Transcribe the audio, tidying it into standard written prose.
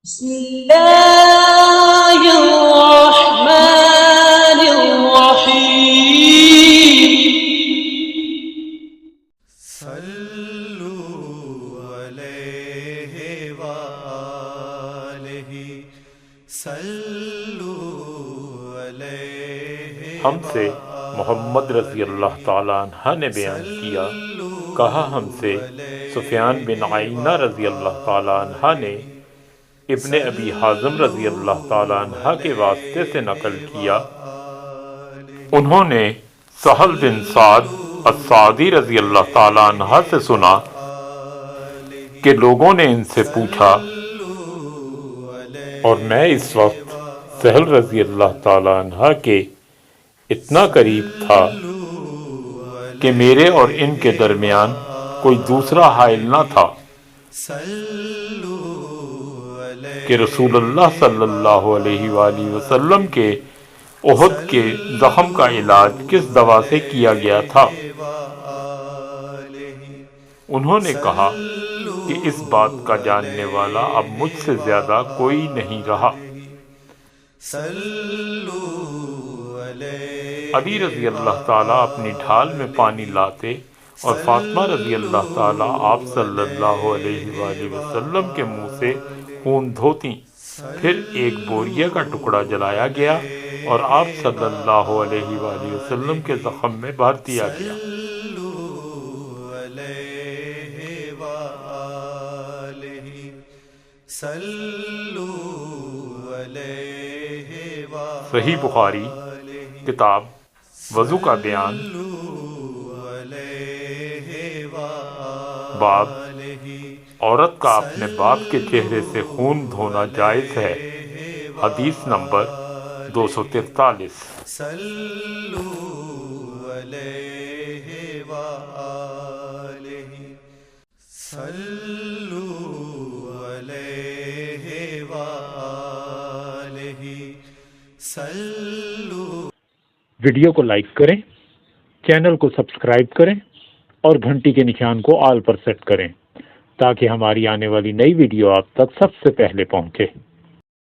بسم الله الرحمن الرحيم صلوا علیہ وآلہ صلوا علیہ ہم سے محمد رضی اللہ تعالیٰ عنہ نے بیان کیا، کہا ہم سے سفیان بن عیینہ رضی اللہ تعالیٰ عنہ نے ابن ابی حازم رضی اللہ تعالیٰ عنہ کے واسطے سے نقل کیا، انہوں نے سہل بن سعد الساعدی رضی اللہ تعالیٰ عنہ سے سنا کہ لوگوں نے ان سے پوچھا، اور میں اس وقت سہل رضی اللہ تعالیٰ عنہ کے اتنا قریب تھا کہ میرے اور ان کے درمیان کوئی دوسرا حائل نہ تھا کہ رسول اللہ صلی اللہ علیہ وآلہ وسلم کے احد کے زخم کا علاج کس دوا سے کیا گیا تھا۔ انہوں نے کہا کہ اس بات کا جاننے والا اب مجھ سے زیادہ کوئی نہیں رہا۔ علی رضی اللہ تعالیٰ اپنی ڈھال میں پانی لاتے اور فاطمہ رضی اللہ تعالیٰ آپ صلی اللہ علیہ وآلہ وسلم کے منہ سے خون دھوتی، پھر ایک بوریہ کا ٹکڑا جلایا گیا اور آپ صلی اللہ علیہ وآلہ وسلم کے زخم میں بھر دیا گیا۔ صحیح بخاری کتاب وضو کا بیان، باب عورت کا اپنے باپ کے چہرے سے خون دھونا جائز ہے، حدیث نمبر 243۔ ویڈیو کو لائک کریں، چینل کو سبسکرائب کریں اور گھنٹی کے نشان کو آل پر سیٹ کریں تاکہ ہماری آنے والی نئی ویڈیو آپ تک سب سے پہلے پہنچے۔